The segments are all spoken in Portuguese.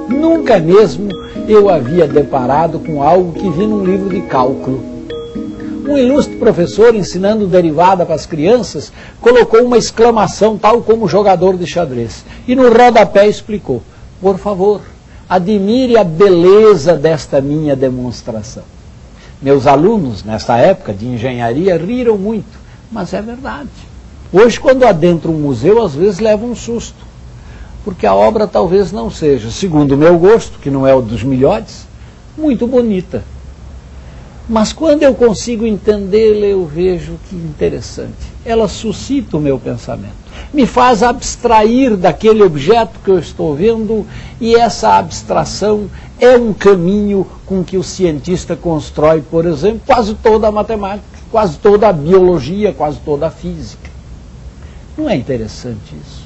nunca mesmo eu havia deparado com algo que vi num livro de cálculo. Um ilustre professor, ensinando derivada para as crianças, colocou uma exclamação tal como jogador de xadrez. E no rodapé explicou: por favor, admire a beleza desta minha demonstração. Meus alunos, nessa época de engenharia, riram muito, mas é verdade. Hoje, quando adentro um museu, às vezes leva um susto, porque a obra talvez não seja, segundo o meu gosto, que não é o dos melhores, muito bonita. Mas quando eu consigo entendê-la, eu vejo que interessante. Ela suscita o meu pensamento, me faz abstrair daquele objeto que eu estou vendo, e essa abstração é um caminho com que o cientista constrói, por exemplo, quase toda a matemática, quase toda a biologia, quase toda a física. Não é interessante isso?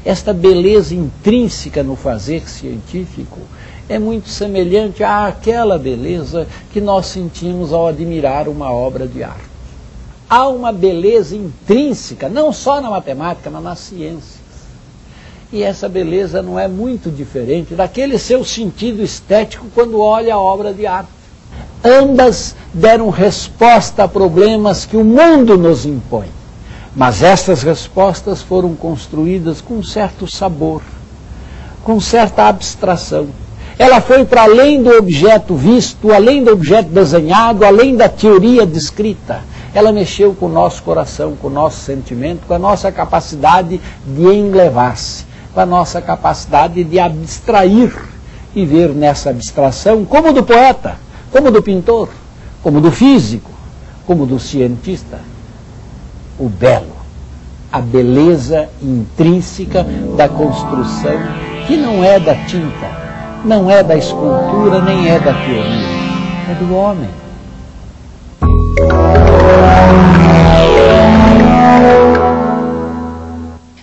Esta beleza intrínseca no fazer científico é muito semelhante àquela beleza que nós sentimos ao admirar uma obra de arte. Há uma beleza intrínseca, não só na matemática, mas nas ciências. E essa beleza não é muito diferente daquele seu sentido estético quando olha a obra de arte. Ambas deram resposta a problemas que o mundo nos impõe. Mas estas respostas foram construídas com certo sabor, com certa abstração. Ela foi para além do objeto visto, além do objeto desenhado, além da teoria descrita. Ela mexeu com o nosso coração, com o nosso sentimento, com a nossa capacidade de enlevar-se, com a nossa capacidade de abstrair e ver nessa abstração, como do poeta, como do pintor, como do físico, como do cientista, o belo, a beleza intrínseca da construção, que não é da tinta, não é da escultura, nem é da teoria, é do homem.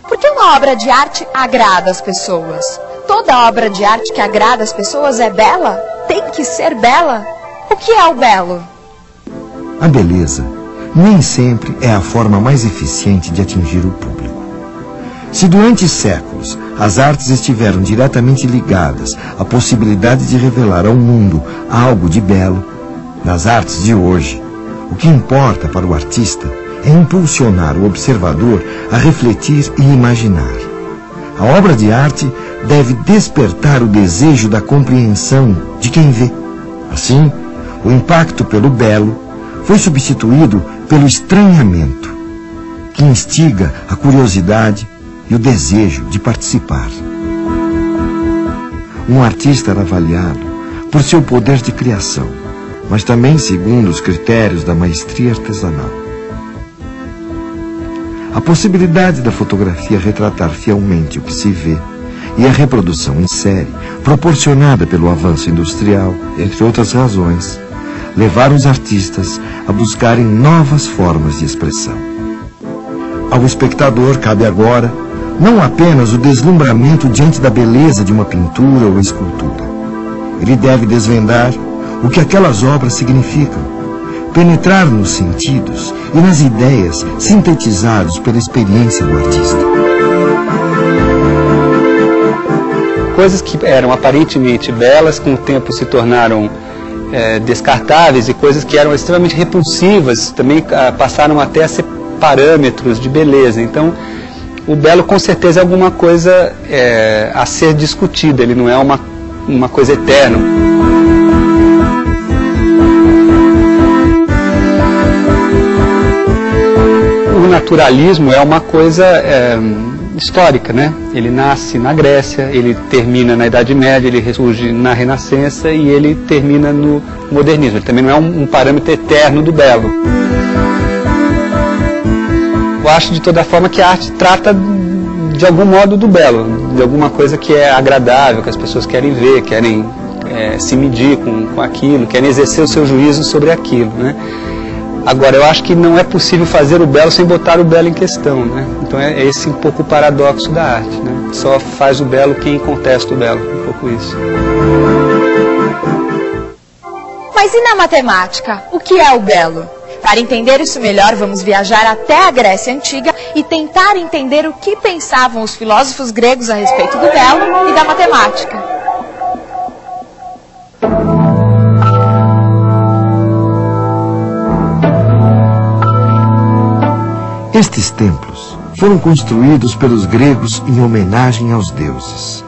Por que uma obra de arte agrada as pessoas? Toda obra de arte que agrada as pessoas é bela? Tem que ser bela? O que é o belo? A beleza nem sempre é a forma mais eficiente de atingir o público. Se durante séculos as artes estiveram diretamente ligadas à possibilidade de revelar ao mundo algo de belo, nas artes de hoje, o que importa para o artista é impulsionar o observador a refletir e imaginar. A obra de arte deve despertar o desejo da compreensão de quem vê. Assim, o impacto pelo belo foi substituído pelo estranhamento, que instiga a curiosidade e o desejo de participar. Um artista era avaliado por seu poder de criação, mas também segundo os critérios da maestria artesanal. A possibilidade da fotografia retratar fielmente o que se vê e a reprodução em série, proporcionada pelo avanço industrial, entre outras razões, levaram os artistas a buscarem novas formas de expressão. Ao espectador cabe agora não apenas o deslumbramento diante da beleza de uma pintura ou escultura. Ele deve desvendar o que aquelas obras significam, penetrar nos sentidos e nas ideias sintetizados pela experiência do artista. Coisas que eram aparentemente belas, com o tempo se tornaram descartáveis, e coisas que eram extremamente repulsivas também passaram até a ser parâmetros de beleza. Então, o belo com certeza é alguma coisa a ser discutida, ele não é uma coisa eterna. O naturalismo é uma coisa histórica, né? Ele nasce na Grécia, ele termina na Idade Média, ele ressurge na Renascença e ele termina no modernismo. Ele também não é um parâmetro eterno do belo. Eu acho de toda forma que a arte trata de algum modo do belo, de alguma coisa que é agradável, que as pessoas querem ver, querem se medir com aquilo, querem exercer o seu juízo sobre aquilo, né? Agora, eu acho que não é possível fazer o belo sem botar o belo em questão, né? Então é esse um pouco o paradoxo da arte, né? Só faz o belo quem contesta o belo, um pouco isso. Mas e na matemática? O que é o belo? Para entender isso melhor, vamos viajar até a Grécia Antiga e tentar entender o que pensavam os filósofos gregos a respeito do belo e da matemática. Estes templos foram construídos pelos gregos em homenagem aos deuses.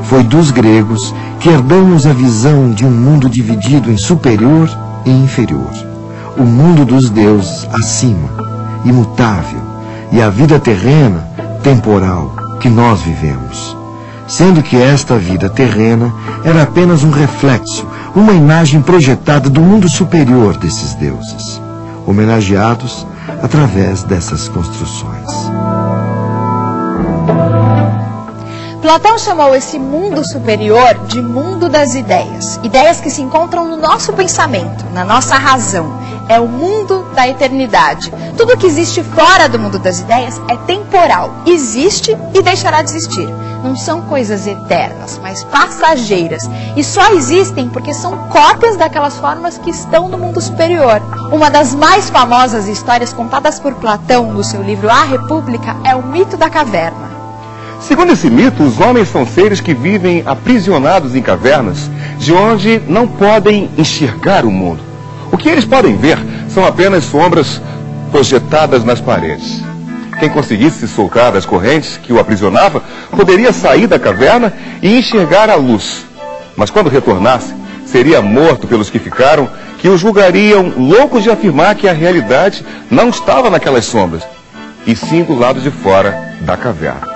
Foi dos gregos que herdamos a visão de um mundo dividido em superior e inferior. O mundo dos deuses acima, imutável, e a vida terrena, temporal, que nós vivemos. Sendo que esta vida terrena era apenas um reflexo, uma imagem projetada do mundo superior desses deuses, homenageados através dessas construções. Platão chamou esse mundo superior de mundo das ideias. Ideias que se encontram no nosso pensamento, na nossa razão. É o mundo da eternidade. Tudo que existe fora do mundo das ideias é temporal. Existe e deixará de existir. Não são coisas eternas, mas passageiras. E só existem porque são cópias daquelas formas que estão no mundo superior. Uma das mais famosas histórias contadas por Platão no seu livro A República é o mito da caverna. Segundo esse mito, os homens são seres que vivem aprisionados em cavernas, de onde não podem enxergar o mundo. O que eles podem ver são apenas sombras projetadas nas paredes. Quem conseguisse se soltar das correntes que o aprisionava, poderia sair da caverna e enxergar a luz. Mas quando retornasse, seria morto pelos que ficaram, que o julgariam loucos de afirmar que a realidade não estava naquelas sombras, e sim do lado de fora da caverna.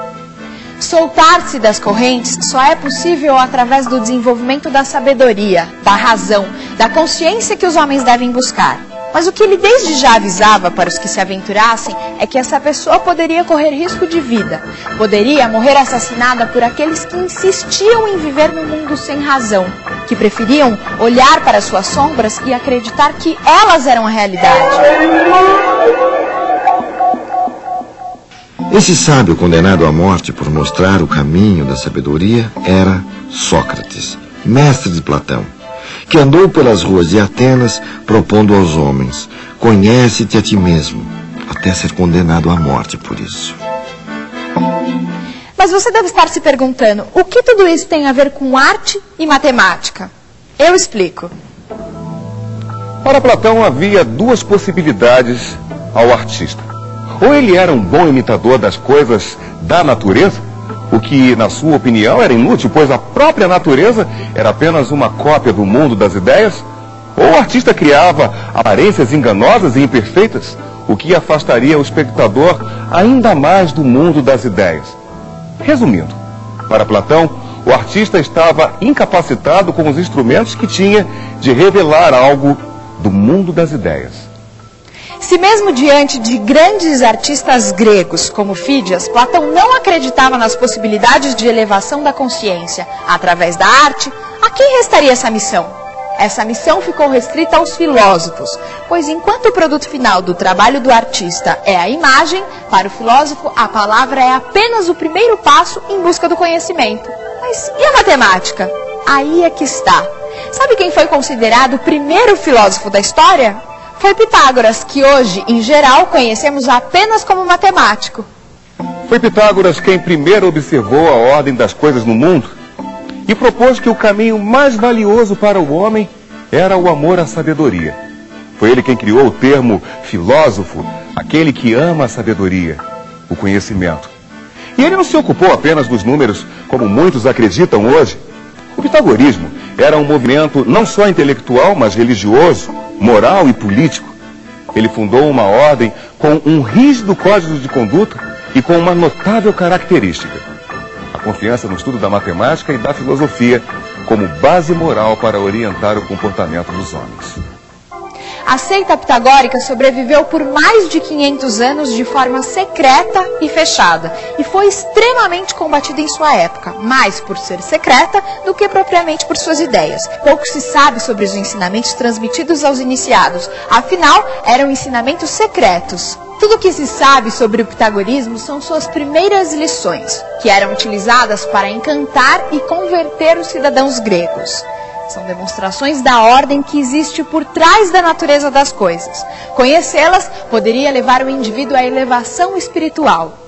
Soltar-se das correntes só é possível através do desenvolvimento da sabedoria, da razão, da consciência que os homens devem buscar. Mas o que ele desde já avisava para os que se aventurassem é que essa pessoa poderia correr risco de vida, poderia morrer assassinada por aqueles que insistiam em viver num mundo sem razão, que preferiam olhar para suas sombras e acreditar que elas eram a realidade. Esse sábio condenado à morte por mostrar o caminho da sabedoria era Sócrates, mestre de Platão, que andou pelas ruas de Atenas propondo aos homens: conhece-te a ti mesmo, até ser condenado à morte por isso. Mas você deve estar se perguntando, o que tudo isso tem a ver com arte e matemática? Eu explico. Para Platão havia duas possibilidades ao artista. Ou ele era um bom imitador das coisas da natureza, o que, na sua opinião, era inútil, pois a própria natureza era apenas uma cópia do mundo das ideias, ou o artista criava aparências enganosas e imperfeitas, o que afastaria o espectador ainda mais do mundo das ideias. Resumindo, para Platão, o artista estava incapacitado com os instrumentos que tinha de revelar algo do mundo das ideias. Se mesmo diante de grandes artistas gregos como Fídias, Platão não acreditava nas possibilidades de elevação da consciência através da arte, a quem restaria essa missão? Essa missão ficou restrita aos filósofos, pois enquanto o produto final do trabalho do artista é a imagem, para o filósofo a palavra é apenas o primeiro passo em busca do conhecimento. Mas e a matemática? Aí é que está. Sabe quem foi considerado o primeiro filósofo da história? Foi Pitágoras, que hoje, em geral, conhecemos apenas como matemático. Foi Pitágoras quem primeiro observou a ordem das coisas no mundo e propôs que o caminho mais valioso para o homem era o amor à sabedoria. Foi ele quem criou o termo filósofo, aquele que ama a sabedoria, o conhecimento. E ele não se ocupou apenas dos números, como muitos acreditam hoje. O pitagorismo era um movimento não só intelectual, mas religioso, moral e político. Ele fundou uma ordem com um rígido código de conduta e com uma notável característica: a confiança no estudo da matemática e da filosofia como base moral para orientar o comportamento dos homens. A seita pitagórica sobreviveu por mais de 500 anos de forma secreta e fechada, e foi extremamente combatida em sua época, mais por ser secreta do que propriamente por suas ideias. Pouco se sabe sobre os ensinamentos transmitidos aos iniciados, afinal, eram ensinamentos secretos. Tudo o que se sabe sobre o pitagorismo são suas primeiras lições, que eram utilizadas para encantar e converter os cidadãos gregos. São demonstrações da ordem que existe por trás da natureza das coisas. Conhecê-las poderia levar o indivíduo à elevação espiritual.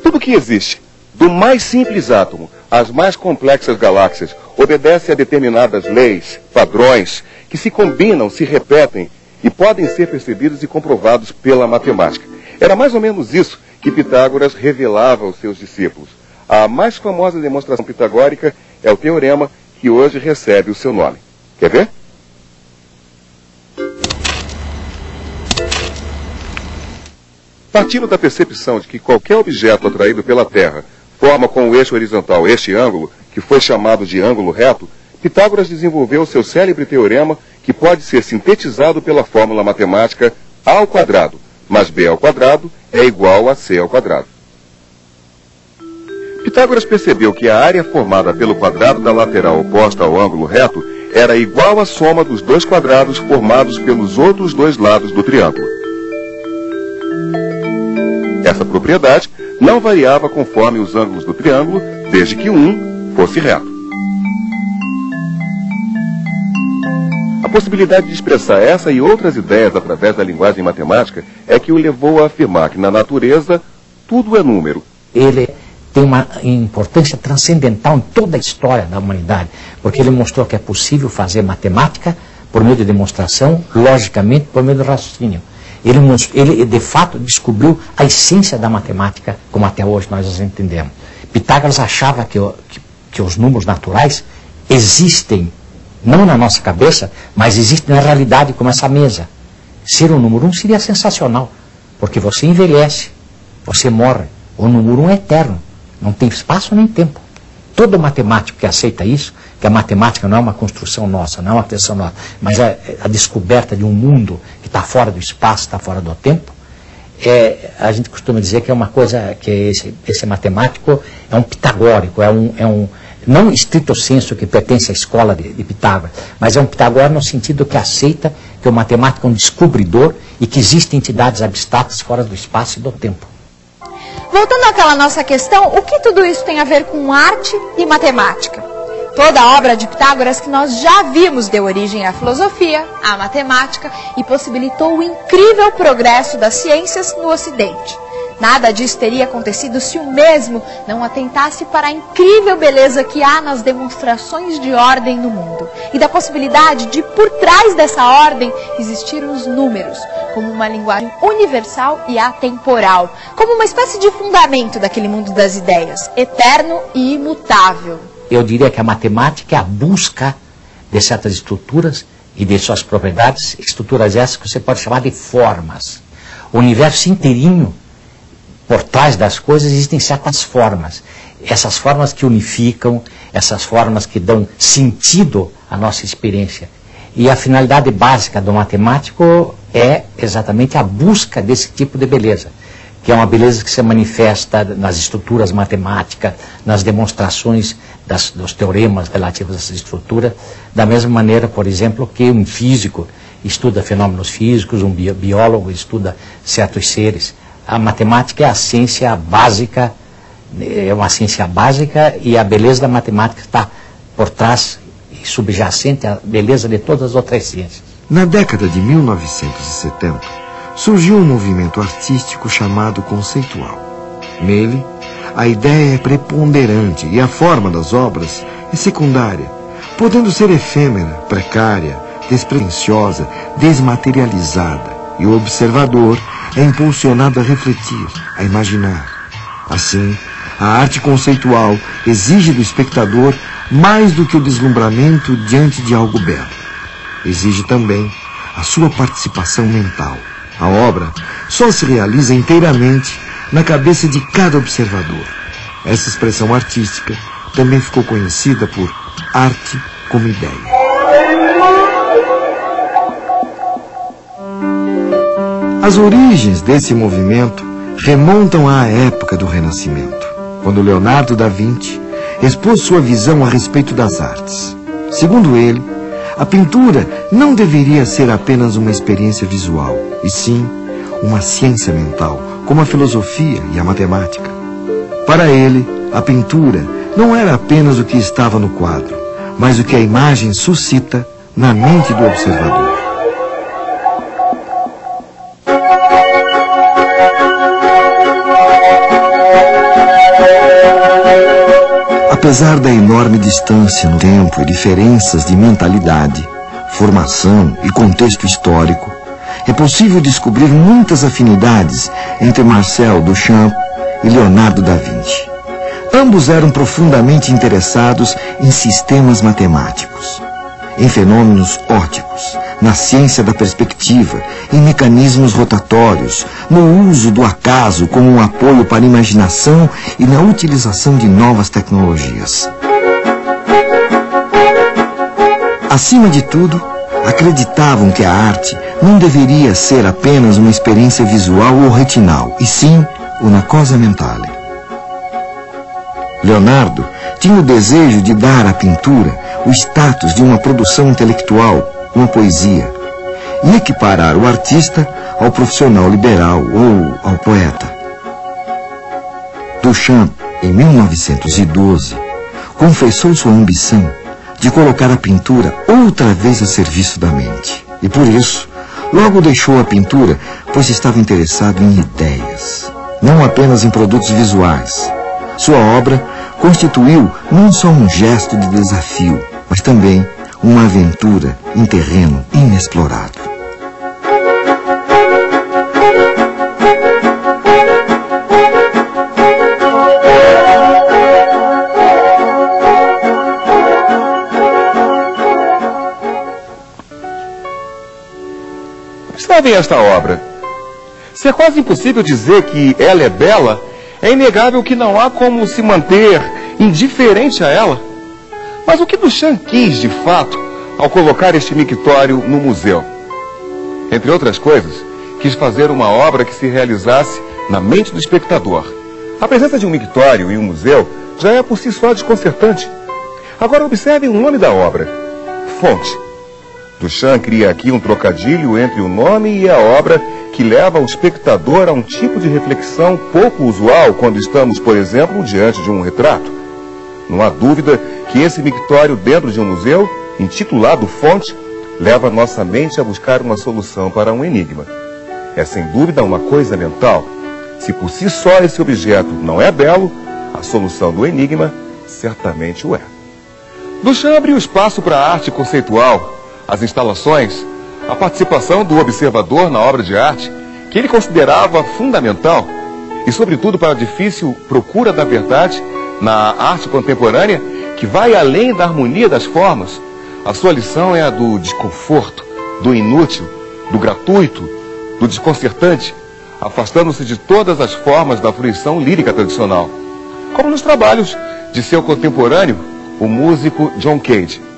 Tudo que existe, do mais simples átomo às mais complexas galáxias, obedece a determinadas leis, padrões, que se combinam, se repetem e podem ser percebidos e comprovados pela matemática. Era mais ou menos isso que Pitágoras revelava aos seus discípulos. A mais famosa demonstração pitagórica é o teorema que hoje recebe o seu nome. Quer ver? Partindo da percepção de que qualquer objeto atraído pela Terra forma com o eixo horizontal este ângulo, que foi chamado de ângulo reto, Pitágoras desenvolveu seu célebre teorema que pode ser sintetizado pela fórmula matemática A ao quadrado, mais B ao quadrado é igual a C ao quadrado. Pitágoras percebeu que a área formada pelo quadrado da lateral oposta ao ângulo reto era igual à soma dos dois quadrados formados pelos outros dois lados do triângulo. Essa propriedade não variava conforme os ângulos do triângulo, desde que um fosse reto. A possibilidade de expressar essa e outras ideias através da linguagem matemática é que o levou a afirmar que na natureza tudo é número. Ele tem uma importância transcendental em toda a história da humanidade, porque ele mostrou que é possível fazer matemática por meio de demonstração, logicamente por meio do raciocínio. Ele de fato descobriu a essência da matemática, como até hoje nós as entendemos. Pitágoras achava que os números naturais existem, não na nossa cabeça, mas existem na realidade, como essa mesa. Ser o número 1 seria sensacional, porque você envelhece, você morre. O número 1 é eterno, não tem espaço nem tempo. Todo matemático que aceita isso, que a matemática não é uma construção nossa, não é uma criação nossa, mas é a descoberta de um mundo que está fora do espaço, está fora do tempo, a gente costuma dizer que é uma coisa, que esse matemático é um pitagórico, não estrito senso que pertence à escola de Pitágoras, mas é um pitagórico no sentido que aceita que o matemático é um descobridor e que existem entidades abstratas fora do espaço e do tempo. Voltando àquela nossa questão, o que tudo isso tem a ver com arte e matemática? Toda a obra de Pitágoras que nós já vimos deu origem à filosofia, à matemática e possibilitou o incrível progresso das ciências no Ocidente. Nada disso teria acontecido se o mesmo não atentasse para a incrível beleza que há nas demonstrações de ordem no mundo e da possibilidade de, por trás dessa ordem, existir os números, como uma linguagem universal e atemporal, como uma espécie de fundamento daquele mundo das ideias, eterno e imutável. Eu diria que a matemática é a busca de certas estruturas e de suas propriedades, estruturas essas que você pode chamar de formas. O universo inteirinho, por trás das coisas, existem certas formas. Essas formas que unificam, essas formas que dão sentido à nossa experiência. E a finalidade básica do matemático é exatamente a busca desse tipo de beleza, que é uma beleza que se manifesta nas estruturas matemáticas, nas demonstrações dos teoremas relativos a essa estrutura, da mesma maneira, por exemplo, que um físico estuda fenômenos físicos, um biólogo estuda certos seres. A matemática é a ciência básica, é uma ciência básica, e a beleza da matemática está por trás e subjacente à beleza de todas as outras ciências. Na década de 1970, surgiu um movimento artístico chamado conceitual. Nele, a ideia é preponderante e a forma das obras é secundária, podendo ser efêmera, precária, despretensiosa, desmaterializada, e o observador é impulsionado a refletir, a imaginar. Assim, a arte conceitual exige do espectador mais do que o deslumbramento diante de algo belo. Exige também a sua participação mental. A obra só se realiza inteiramente na cabeça de cada observador. Essa expressão artística também ficou conhecida por arte como ideia. As origens desse movimento remontam à época do Renascimento, quando Leonardo da Vinci expôs sua visão a respeito das artes. Segundo ele, a pintura não deveria ser apenas uma experiência visual, e sim uma ciência mental, como a filosofia e a matemática. Para ele, a pintura não era apenas o que estava no quadro, mas o que a imagem suscita na mente do observador. Apesar da enorme distância no tempo e diferenças de mentalidade, formação e contexto histórico, é possível descobrir muitas afinidades entre Marcel Duchamp e Leonardo da Vinci. Ambos eram profundamente interessados em sistemas matemáticos, em fenômenos ópticos, na ciência da perspectiva, em mecanismos rotatórios, no uso do acaso como um apoio para a imaginação e na utilização de novas tecnologias. Acima de tudo, acreditavam que a arte não deveria ser apenas uma experiência visual ou retinal, e sim una cosa mentale. Leonardo tinha o desejo de dar à pintura o status de uma produção intelectual, uma poesia, e equiparar o artista ao profissional liberal ou ao poeta. Duchamp, em 1912, confessou sua ambição de colocar a pintura outra vez a serviço da mente. E por isso, logo deixou a pintura, pois estava interessado em ideias, não apenas em produtos visuais. Sua obra constituiu não só um gesto de desafio, mas também uma aventura em terreno inexplorado. Observem esta obra. Se é quase impossível dizer que ela é bela, é inegável que não há como se manter indiferente a ela. Mas o que Duchamp quis, de fato, ao colocar este mictório no museu? Entre outras coisas, quis fazer uma obra que se realizasse na mente do espectador. A presença de um mictório em um museu já é por si só desconcertante. Agora observem o nome da obra: Fonte. Duchamp cria aqui um trocadilho entre o nome e a obra que leva o espectador a um tipo de reflexão pouco usual quando estamos, por exemplo, diante de um retrato. Não há dúvida que esse mictório dentro de um museu, intitulado Fonte, leva nossa mente a buscar uma solução para um enigma. É sem dúvida uma coisa mental. Se por si só esse objeto não é belo, a solução do enigma certamente o é. Duchamp abriu espaço para a arte conceitual, as instalações, a participação do observador na obra de arte, que ele considerava fundamental, e sobretudo para a difícil procura da verdade na arte contemporânea, que vai além da harmonia das formas. A sua lição é a do desconforto, do inútil, do gratuito, do desconcertante, afastando-se de todas as formas da fruição lírica tradicional, como nos trabalhos de seu contemporâneo, o músico John Cage.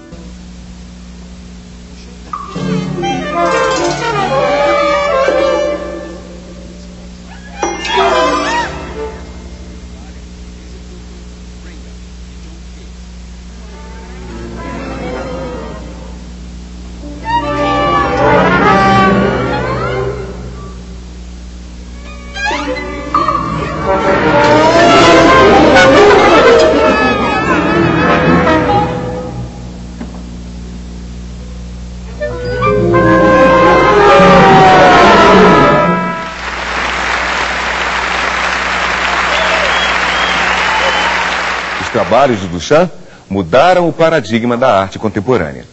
Os trabalhos de Duchamp mudaram o paradigma da arte contemporânea.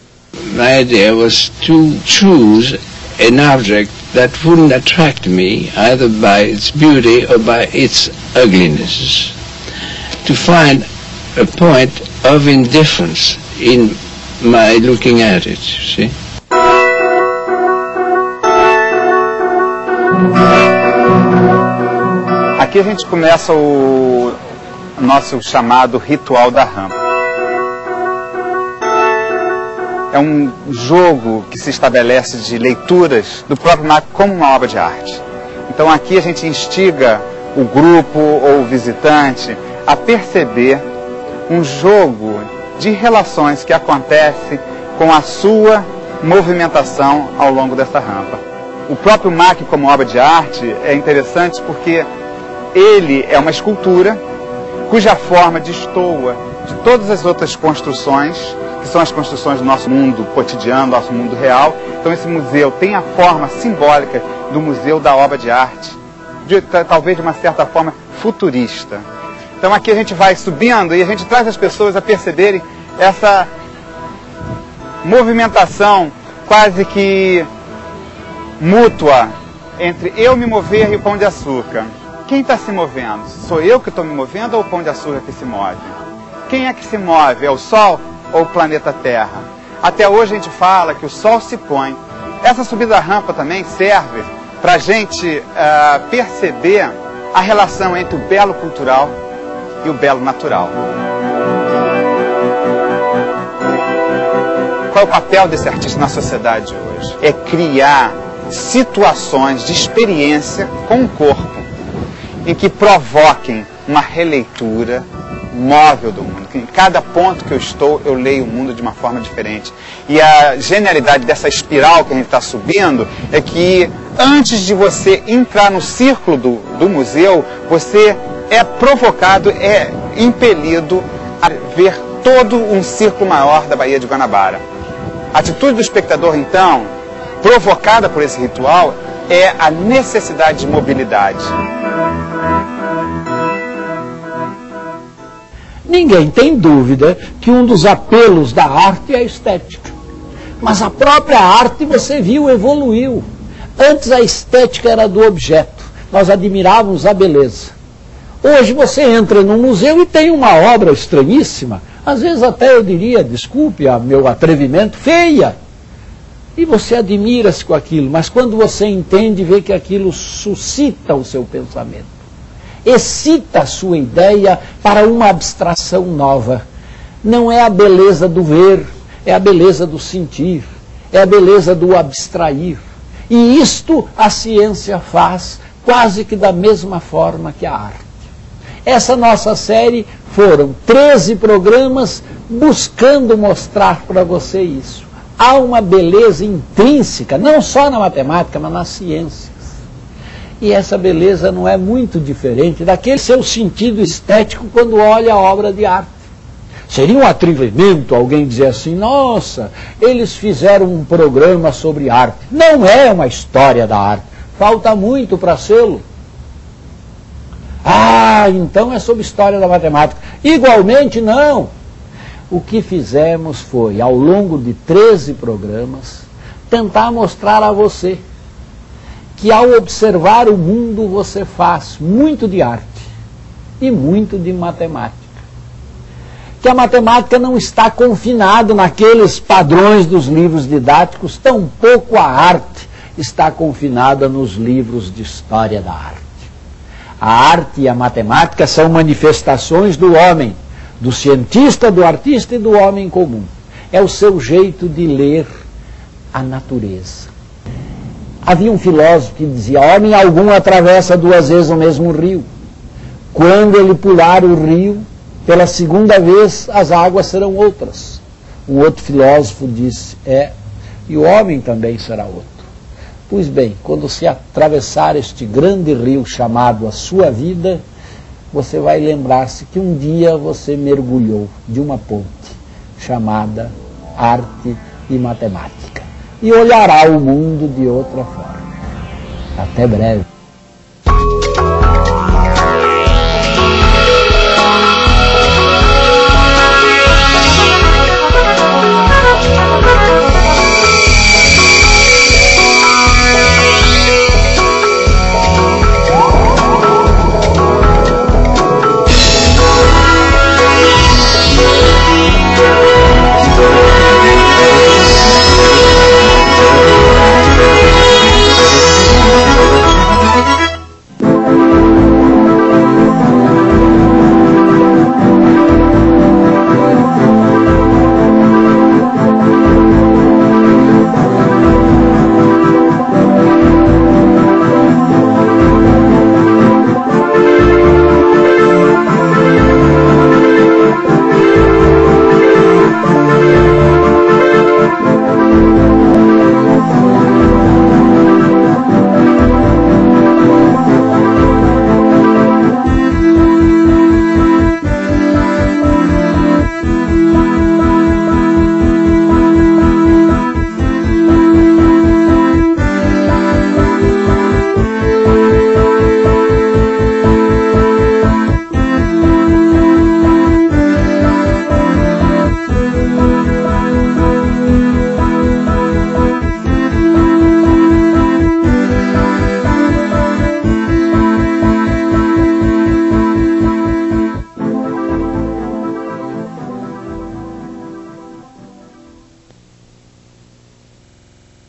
My idea was to choose an object that wouldn't attract me either by its beauty or by its ugliness. To find a point of indifference in my looking at it, you see. Aqui a gente começa o nosso chamado ritual da rampa. É um jogo que se estabelece de leituras do próprio Marco como uma obra de arte. Então aqui a gente instiga o grupo ou o visitante a perceber um jogo de relações que acontece com a sua movimentação ao longo dessa rampa. O próprio Marco como obra de arte é interessante porque ele é uma escultura cuja forma destoa de todas as outras construções, que são as construções do nosso mundo cotidiano, nosso mundo real. Então esse museu tem a forma simbólica do museu da obra de arte, talvez de uma certa forma futurista. Então aqui a gente vai subindo e a gente traz as pessoas a perceberem essa movimentação quase que mútua entre eu me mover e o Pão de Açúcar. Quem está se movendo? Sou eu que estou me movendo ou o Pão de Açúcar que se move? Quem é que se move? É o Sol ou o planeta Terra? Até hoje a gente fala que o Sol se põe. Essa subida da rampa também serve para a gente perceber a relação entre o belo cultural e o belo natural. Qual é o papel desse artista na sociedade hoje? É criar situações de experiência com o corpo em que provoquem uma releitura móvel do mundo. Em cada ponto que eu estou, eu leio o mundo de uma forma diferente. E a genialidade dessa espiral que a gente está subindo é que antes de você entrar no círculo do museu, você é provocado, é impelido a ver todo um círculo maior da Baía de Guanabara. A atitude do espectador, então, provocada por esse ritual, é a necessidade de mobilidade. Ninguém tem dúvida que um dos apelos da arte é a estética. Mas a própria arte, você viu, evoluiu. Antes a estética era do objeto. Nós admirávamos a beleza. Hoje você entra num museu e tem uma obra estranhíssima. Às vezes até eu diria, desculpe meu atrevimento, feia. E você admira-se com aquilo. Mas quando você entende, vê que aquilo suscita o seu pensamento. Excita a sua ideia para uma abstração nova. Não é a beleza do ver, é a beleza do sentir, é a beleza do abstrair. E isto a ciência faz quase que da mesma forma que a arte. Essa nossa série foram 13 programas buscando mostrar para você isso. Há uma beleza intrínseca, não só na matemática, mas nas ciências. E essa beleza não é muito diferente daquele seu sentido estético quando olha a obra de arte. Seria um atrevimento alguém dizer assim, nossa, eles fizeram um programa sobre arte. Não é uma história da arte. Falta muito para sê-lo. Ah, então é sobre história da matemática. Igualmente não. O que fizemos foi, ao longo de 13 programas, tentar mostrar a você que ao observar o mundo você faz muito de arte e muito de matemática. Que a matemática não está confinada naqueles padrões dos livros didáticos, tampouco a arte está confinada nos livros de história da arte. A arte e a matemática são manifestações do homem, do cientista, do artista e do homem comum. É o seu jeito de ler a natureza. Havia um filósofo que dizia, homem algum atravessa 2 vezes o mesmo rio. Quando ele pular o rio, pela segunda vez as águas serão outras. Um outro filósofo disse, e o homem também será outro. Pois bem, quando se atravessar este grande rio chamado a sua vida, você vai lembrar-se que um dia você mergulhou de uma ponte chamada arte e matemática. E olhará o mundo de outra forma. Até breve.